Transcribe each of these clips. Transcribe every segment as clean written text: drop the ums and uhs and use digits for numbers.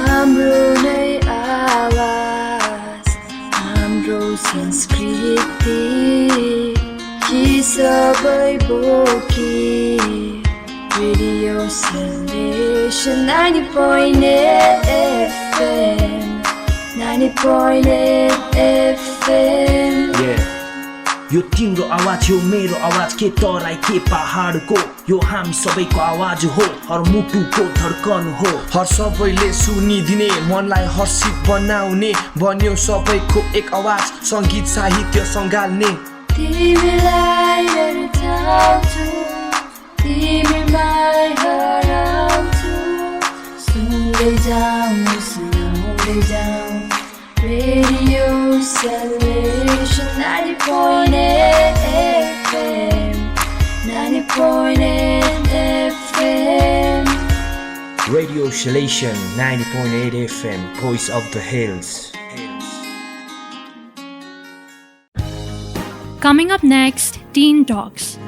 हाम्रो नै आवाज हाम्रो संस्कृति कि सबै बोकी रेडियो Salesian 90.8 FM 90.8 FM यो तिम्रो आवाज हो मेरो आवाज के तराई के पहाडको यो हामी सबैको आवाज हो हर मुटुको धड्कन हो हर सबैले सुनिदिने मनलाई हर्षित बनाउने बन्यो सबैको एक आवाज संगीत साहित्य सँगाल्ने तिमीलाई हेर्छु तिमीलाई हराउँछु सुन्दै जाऊ radio Salesian 90.8 FM 90.8 FM Radio Salesian 90.8 FM Voice of the Hills. Coming up next, Teen Talks.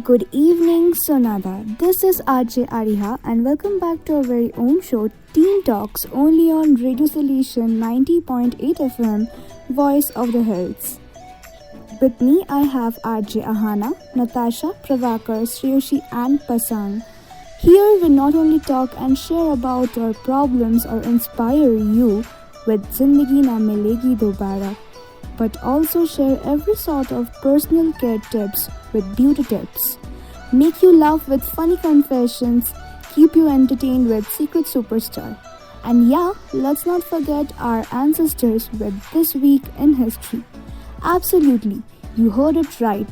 Good evening, Sonada. This is RJ Ariha and welcome back to our very own show, Teen Talks, only on Radio Salesian 90.8 FM, Voice of the Hills. With me, I have RJ Ahana, Natasha, Pravakar, Sriyoshi and Pasang. Here we not only talk and share about our problems or inspire you with Zindagi Na Milegi Dobara, but also share every sort of personal care tips with beauty tips. Make you laugh with funny confessions, keep you entertained with Secret Superstar. And yeah, let's not forget our ancestors with This Week in History. Absolutely, you heard it right.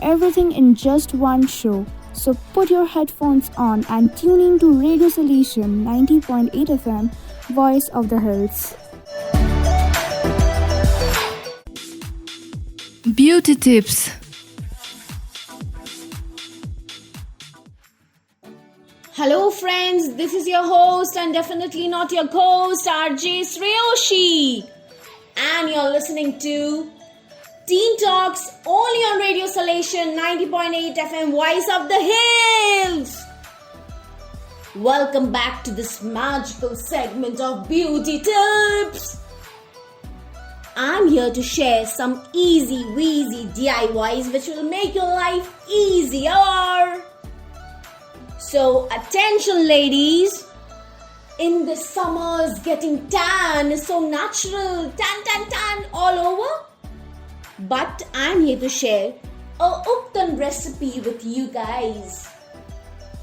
Everything in just one show. So put your headphones on and tune in to Radio Salesian 90.8 FM, Voice of the Hills. Beauty tips. Hello friends, this is your host and definitely not your ghost, RJ Sriyoshi. And you're listening to Teen Talks only on Radio Salesian 90.8 FM, Voice of the Hills. Welcome back to this magical segment of beauty tips. I'm here to share some easy weezy DIYs which will make your life easier. So attention ladies, in the summers getting tan is so natural, tan all over. But I'm here to share a Uptan recipe with you guys.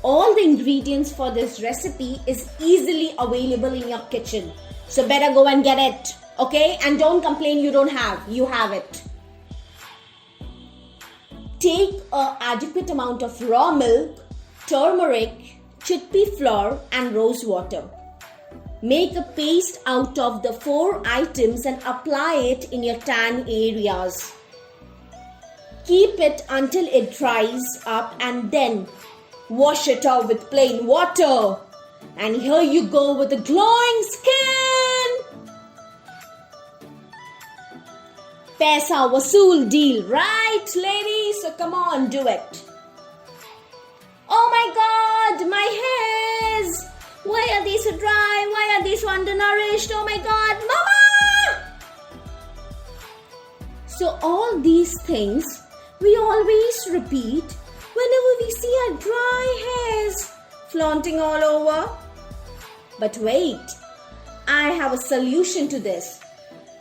All the ingredients for this recipe is easily available in your kitchen. So better go and get it, okay? And don't complain you don't have, you have it. Take an adequate amount of raw milk, turmeric, chickpea flour and rose water. Make a paste out of the 4 items and apply it in your tan areas. Keep it until it dries up and then wash it out with plain water. And here you go with a glowing skin. Paisa wasool deal, right ladies? So come on, do it. Oh my God, my hairs! Why are they so dry? Why are they so undernourished? Oh my God, Mama! So all these things we always repeat whenever we see our dry hairs flaunting all over. But wait, I have a solution to this.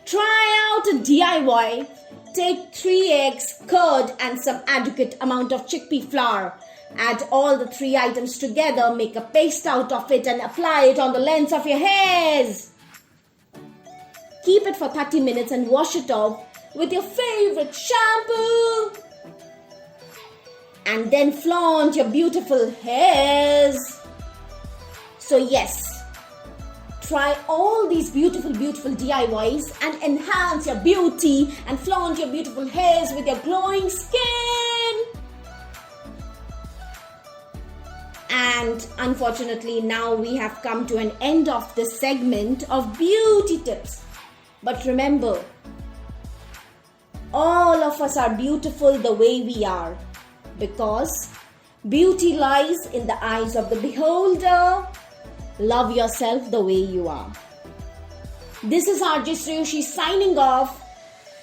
Try out a DIY. Take 3 eggs, curd and some adequate amount of chickpea flour. Add all the 3 items together, make a paste out of it and apply it on the length of your hairs. Keep it for 30 minutes and wash it off with your favorite shampoo. And then flaunt your beautiful hairs. So yes, try all these beautiful DIYs and enhance your beauty and flaunt your beautiful hairs with your glowing skin. And unfortunately, now we have come to an end of this segment of beauty tips. But remember, all of us are beautiful the way we are, because Beauty lies in the eyes of the beholder. Love yourself the way you are. This is RJ Sriyushi signing off.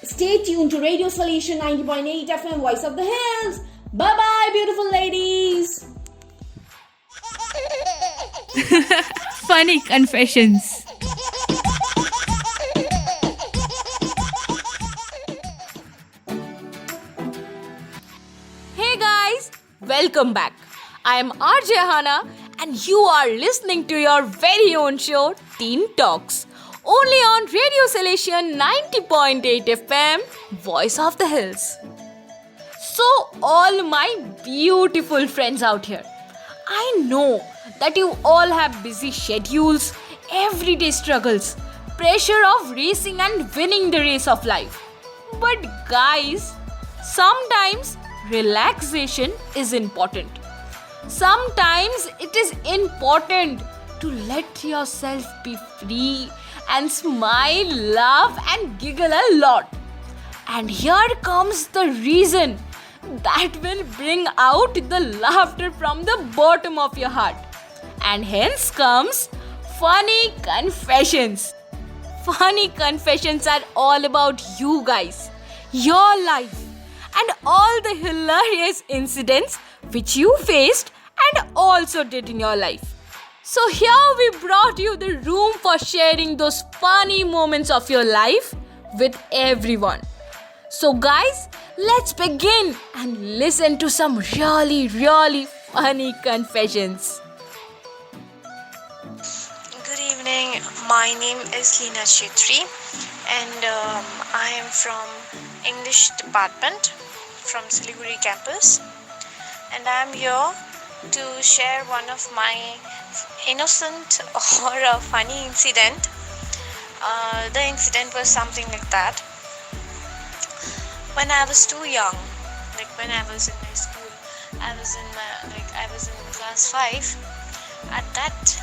Stay tuned to Radio Salesian 90.8 FM, Voice of the Hills. Bye-bye, beautiful ladies. Funny confessions. Hey guys, welcome back. I am RJ Hana and you are listening to your very own show Teen Talks, only on Radio Salesian 90.8 FM, Voice of the Hills. So all my beautiful friends out here, I know that you all have busy schedules, everyday struggles, pressure of racing and winning the race of life. But guys, sometimes relaxation is important. Sometimes it is important to let yourself be free and smile, laugh and giggle a lot. And here comes the reason that will bring out the laughter from the bottom of your heart. And hence comes funny confessions. Funny confessions are all about you guys, your life, and all the hilarious incidents which you faced and also did in your life. So here we brought you the room for sharing those funny moments of your life with everyone. So guys, let's begin and listen to some really funny confessions. Good evening, my name is Leena Chetri and I am from English department from Siliguri campus, and I am here to share one of my innocent or a funny incident. The incident was something like that. When I was too young, like when I was in my school, I was in class 5. At that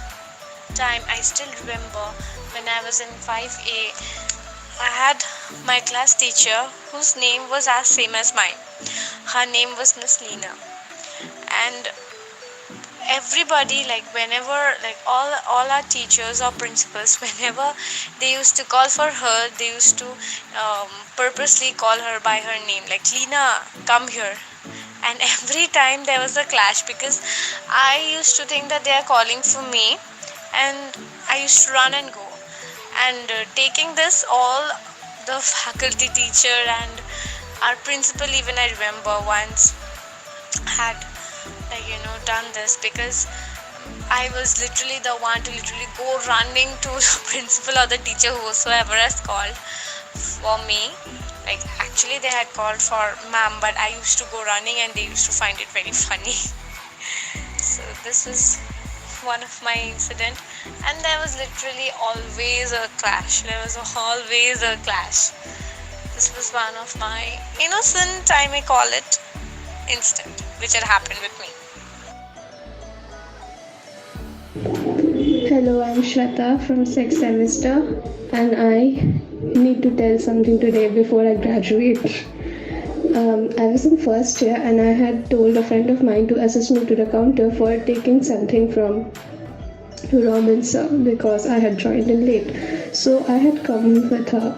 time, I still remember when I was in 5A, I had my class teacher whose name was as same as mine. Her name was Miss Leena, and everybody, like whenever, like all our teachers or principals, whenever they used to call for her, they used to purposely call her by her name, like Leena, come here. And every time there was a clash because I used to think that they are calling for me, and I used to run and go. And taking this, all the faculty teacher and our principal, even I remember once had done this, because I was literally the one to go running to the principal or the teacher, whosoever has called for me. Like actually they had called for ma'am, but I used to go running and they used to find it very funny. So this was one of my incident, and there was literally always a clash. This was one of my innocent, I may call it, instant which had happened with me. Hello, I'm Shweta from 6th semester, and I need to tell something today before I graduate. I was in first year and I had told a friend of mine to assist me to the counter for taking something from Robin sir, because I had joined in late. So I had come with her.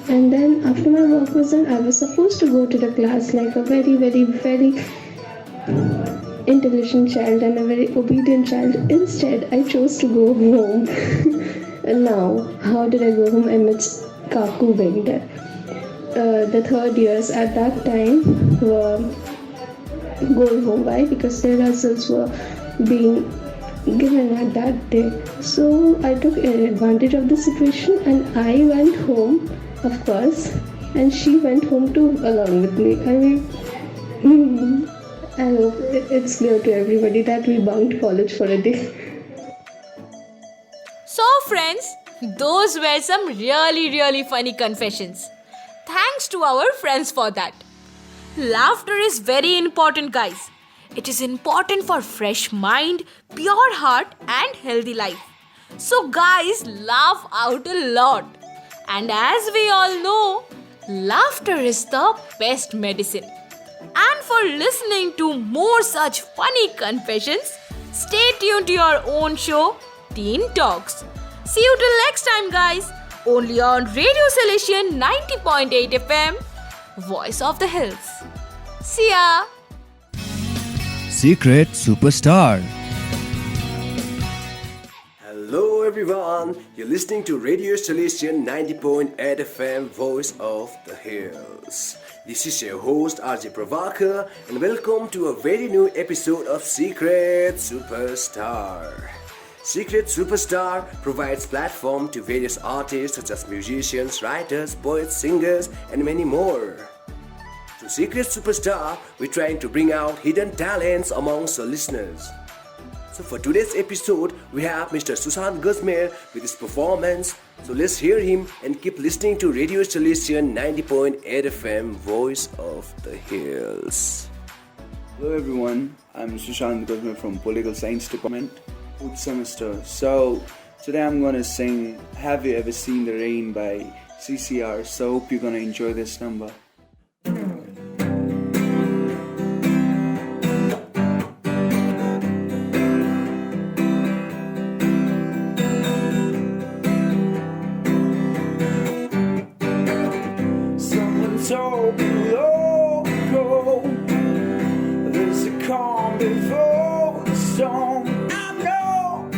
And then after my work was done, I was supposed to go to the class like a very intelligent child and a very obedient child. Instead, I chose to go home. And now, how did I go home amidst Kaku being there? The third years at that time were going home. Why? Because their results were being given at that day. So I took advantage of the situation and I went home, of course, and she went home too along with me. I mean, I hope it's clear to everybody that we bunked college for a day. So friends, those were some really funny confessions. Thanks to our friends for that. Laughter is very important, guys. It is important for fresh mind, pure heart and healthy life. So guys, laugh out a lot. And as we all know, laughter is the best medicine. And for listening to more such funny confessions, stay tuned to your own show, Teen Talks. See you till next time, guys. Only on Radio Salesian 90.8 FM, Voice of the Hills. See ya! Secret Superstar. Hello everyone, you're listening to Radio Salesian 90.8 FM Voice of the Hills. This is your host RJ Pravakar and welcome to a very new episode of Secret Superstar. Secret Superstar provides platform to various artists such as musicians, writers, poets, singers and many more. To Secret Superstar, we're trying to bring out hidden talents amongst our listeners. So for today's episode, we have Mr. Sushant Guzmer with his performance. So let's hear him and keep listening to Radio Salesian 90.8 FM Voice of the Hills. Hello everyone, I'm Sushant Guzmer from Political Science Department, 4th semester. So today I'm gonna sing Have You Ever Seen the Rain by CCR. So hope you're gonna enjoy this number. So below go, there's a calm before the storm. I know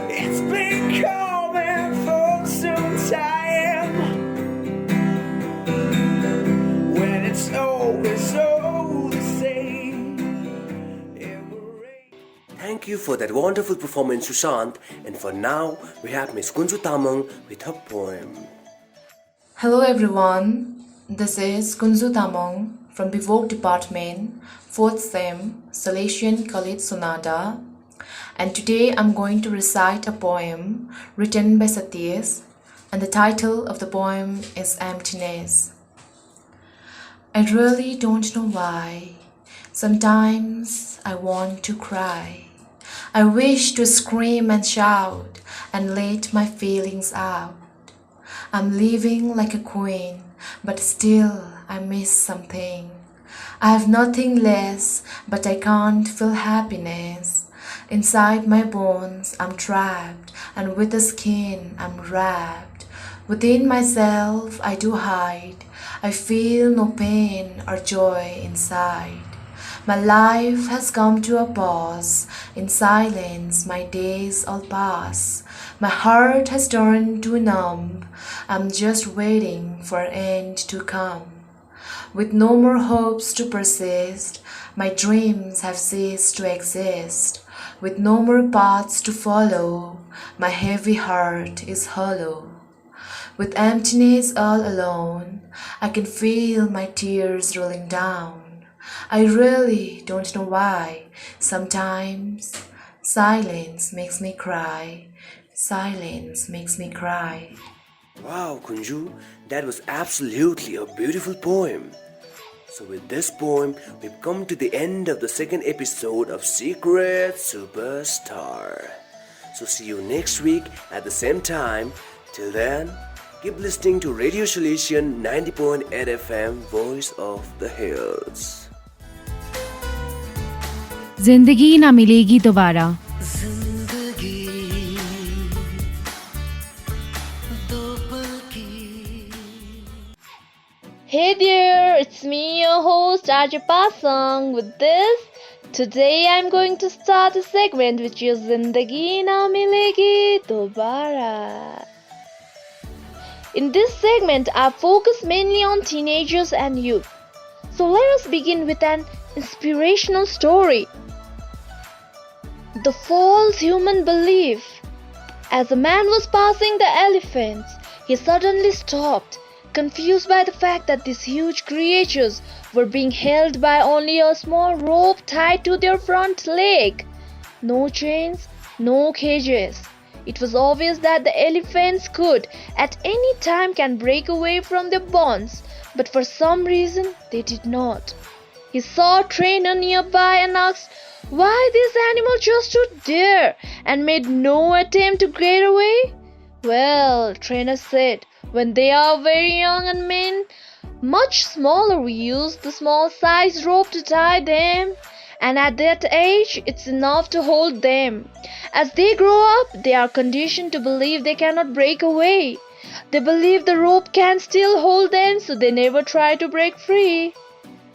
it's been coming for some time. When it's always all the same, it will rain. Thank you for that wonderful performance, Sushant. And for now, we have Miss Kunju Tamang with her poem. Hello everyone, this is Kunzu Tamong from Bivok Department, 4th Sem, Salesian College Sonata, and today I'm going to recite a poem written by Satyesh, and the title of the poem is Emptiness. I really don't know why, sometimes I want to cry. I wish to scream and shout and let my feelings out. I'm living like a queen, but still I miss something. I have nothing less, but I can't feel happiness. Inside my bones I'm trapped, and with the skin I'm wrapped. Within myself I do hide. I feel no pain or joy inside. My life has come to a pause. In silence my days all pass. My heart has turned to numb. I'm just waiting for an end to come. With no more hopes to persist, my dreams have ceased to exist. With no more paths to follow, my heavy heart is hollow. With emptiness all alone, I can feel my tears rolling down. I really don't know why. Sometimes silence makes me cry. Silence makes me cry. Wow, Kunju, that was absolutely a beautiful poem. So with this poem, we've come to the end of the second episode of Secret Superstar. So see you next week at the same time. Till then, keep listening to Radio Salesian 90.8 FM Voice of the Hills. जिंदगी ना मिलेगी दोबारा. Hey there, it's me, your host RJ Pasang. With this, today I'm going to start a segment which is Zindagi Na Milegi Dobara. In this segment, I focus mainly on teenagers and youth. So let us begin with an inspirational story. The false human belief. As a man was passing the elephants, he suddenly stopped, confused by the fact that these huge creatures were being held by only a small rope tied to their front leg. No chains, no cages. It was obvious that the elephants could, at any time, can break away from their bonds, but for some reason they did not. He saw a trainer nearby and asked why this animal just stood there and made no attempt to get away. Well, trainer said, when they are very young and men Much smaller, we use the small sized rope to tie them, and at that age it's enough to hold them. As they grow up, they are conditioned to believe they cannot break away. They believe the rope can still hold them, so they never try to break free.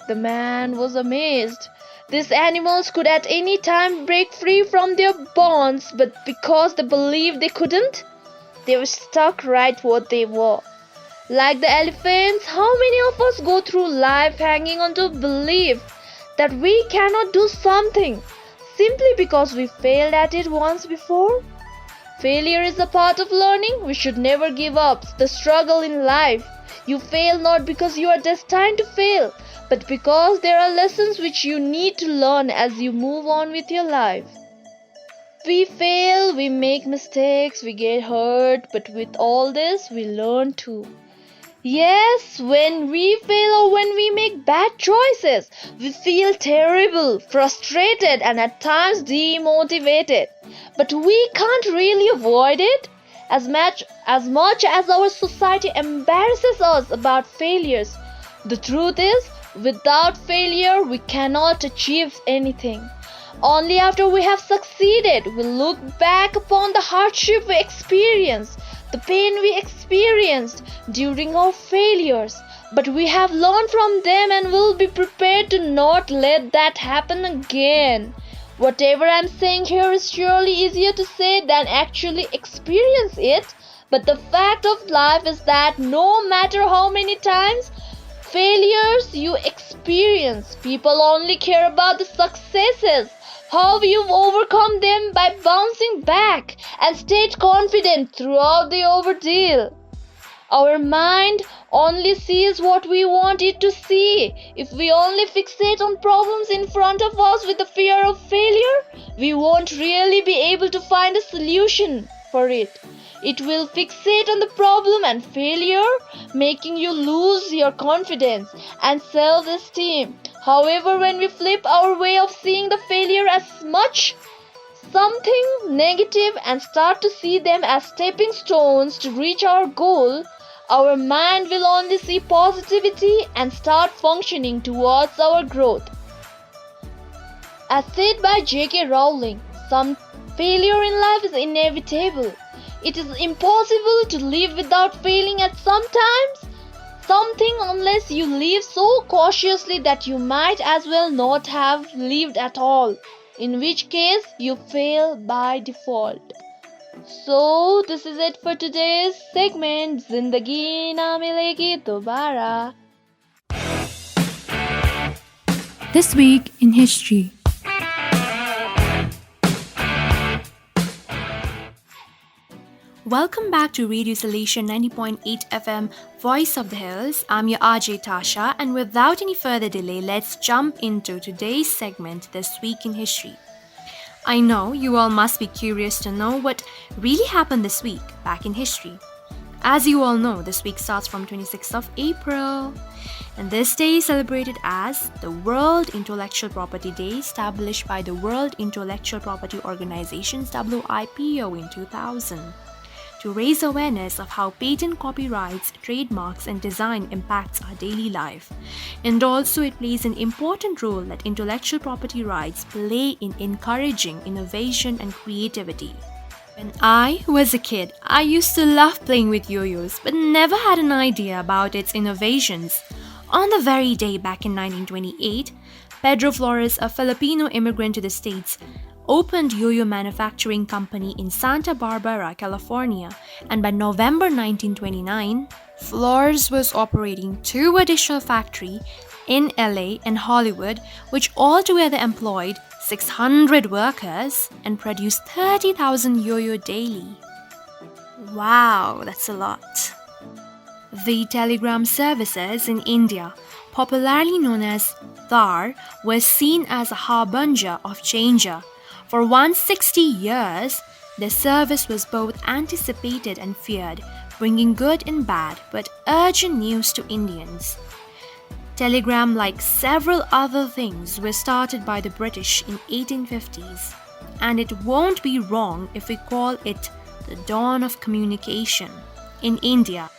The man was amazed. These animals could at any time break free from their bonds, but because they believed they couldn't, they were stuck right where they were. Like the elephants, how many of us go through life hanging on to belief that we cannot do something simply because we failed at it once before? Failure is a part of learning. We should never give up the struggle in life. You fail not because you are destined to fail, but because there are lessons which you need to learn as you move on with your life. We fail, we make mistakes, we get hurt, but with all this, we learn too. Yes, when we fail or when we make bad choices, we feel terrible, frustrated, and at times demotivated. But we can't really avoid it. As much as our society embarrasses us about failures, the truth is, without failure, we cannot achieve anything. Only after we have succeeded, we look back upon the hardship we experienced, the pain we experienced during our failures. But we have learned from them and will be prepared to not let that happen again. Whatever I'm saying here is surely easier to say than actually experience it. But the fact of life is that no matter how many times failures you experience, people only care about the successes, how you've overcome them by bouncing back and stayed confident throughout the ordeal. Our mind only sees what we want it to see. If we only fixate on problems in front of us with the fear of failure, we won't really be able to find a solution for it. It will fixate on the problem and failure, making you lose your confidence and self-esteem. However, when we flip our way of seeing the failure as something negative and start to see them as stepping stones to reach our goal, our mind will only see positivity and start functioning towards our growth. As said by J.K. Rowling, some failure in life is inevitable. It is impossible to live without failing at sometimes something unless you live so cautiously that you might as well not have lived at all, in which case you fail by default. So this is it for today's segment, Zindagi Na Milegi Dobara. This week in history. Welcome back to Radio Salesian 90.8 FM, Voice of the Hills. I'm your RJ Tasha, and without any further delay, let's jump into today's segment, This Week in History. I know you all must be curious to know what really happened this week back in history. As you all know, this week starts from 26th of April, and this day is celebrated as the World Intellectual Property Day, established by the World Intellectual Property Organization's WIPO in 2000. To raise awareness of how patent copyrights, trademarks, and design impacts our daily life. And also it plays an important role that intellectual property rights play in encouraging innovation and creativity. When I was a kid, I used to love playing with yo-yos, but never had an idea about its innovations. On the very day back in 1928, Pedro Flores, a Filipino immigrant to the States, opened yo-yo manufacturing company in Santa Barbara, California, and by November 1929, Flores was operating 2 additional factories in LA and Hollywood, which altogether employed 600 workers and produced 30,000 yo-yo daily. Wow, that's a lot. The telegram services in India, popularly known as Thar, was seen as a harbinger of change. For 160 years, the service was both anticipated and feared, bringing good and bad but urgent news to Indians. Telegram, like several other things, was started by the British in 1850s, and it won't be wrong if we call it the dawn of communication in India.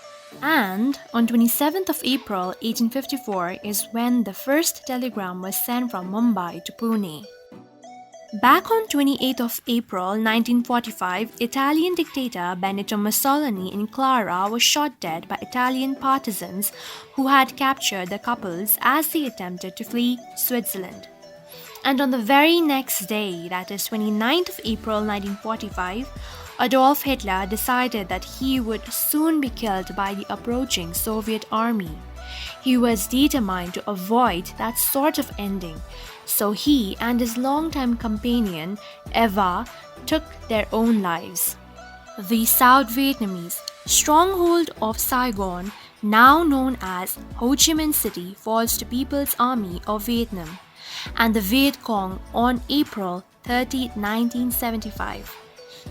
And on 27th of April 1854 is when the first telegram was sent from Mumbai to Pune. Back on 28th of April 1945, Italian dictator Benito Mussolini in Clara was shot dead by Italian partisans who had captured the couples as they attempted to flee Switzerland. And on the very next day, that is 29th of April 1945, Adolf Hitler decided that he would soon be killed by the approaching Soviet army. He was determined to avoid that sort of ending, so he and his longtime companion, Eva, took their own lives. The South Vietnamese stronghold of Saigon, now known as Ho Chi Minh City, falls to People's Army of Vietnam and the Viet Cong on April 30, 1975.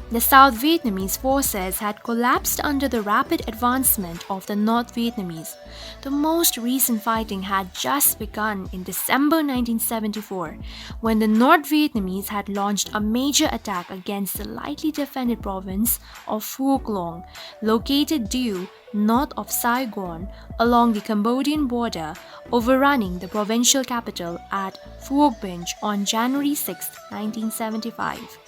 The South Vietnamese forces had collapsed under the rapid advancement of the North Vietnamese. The most recent fighting had just begun in December 1974, when the North Vietnamese had launched a major attack against the lightly defended province of Phuoc Long, located due north of Saigon along the Cambodian border, overrunning the provincial capital at Phuoc Binj on January 6, 1975.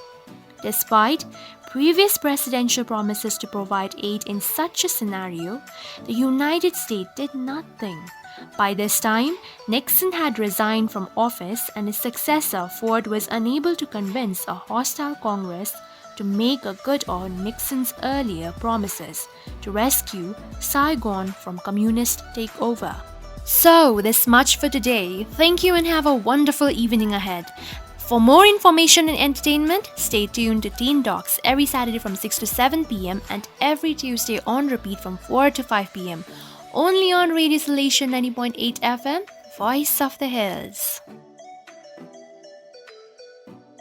Despite previous presidential promises to provide aid in such a scenario, the United States did nothing. By this time, Nixon had resigned from office and his successor, Ford, was unable to convince a hostile Congress to make a good on Nixon's earlier promises to rescue Saigon from communist takeover. So, this much for today. Thank you and have a wonderful evening ahead. For more information and entertainment, stay tuned to Teen Talks every Saturday from 6 to 7 p.m. and every Tuesday on repeat from 4 to 5 p.m. Only on Radio Salesian 90.8 FM, Voice of the Hills.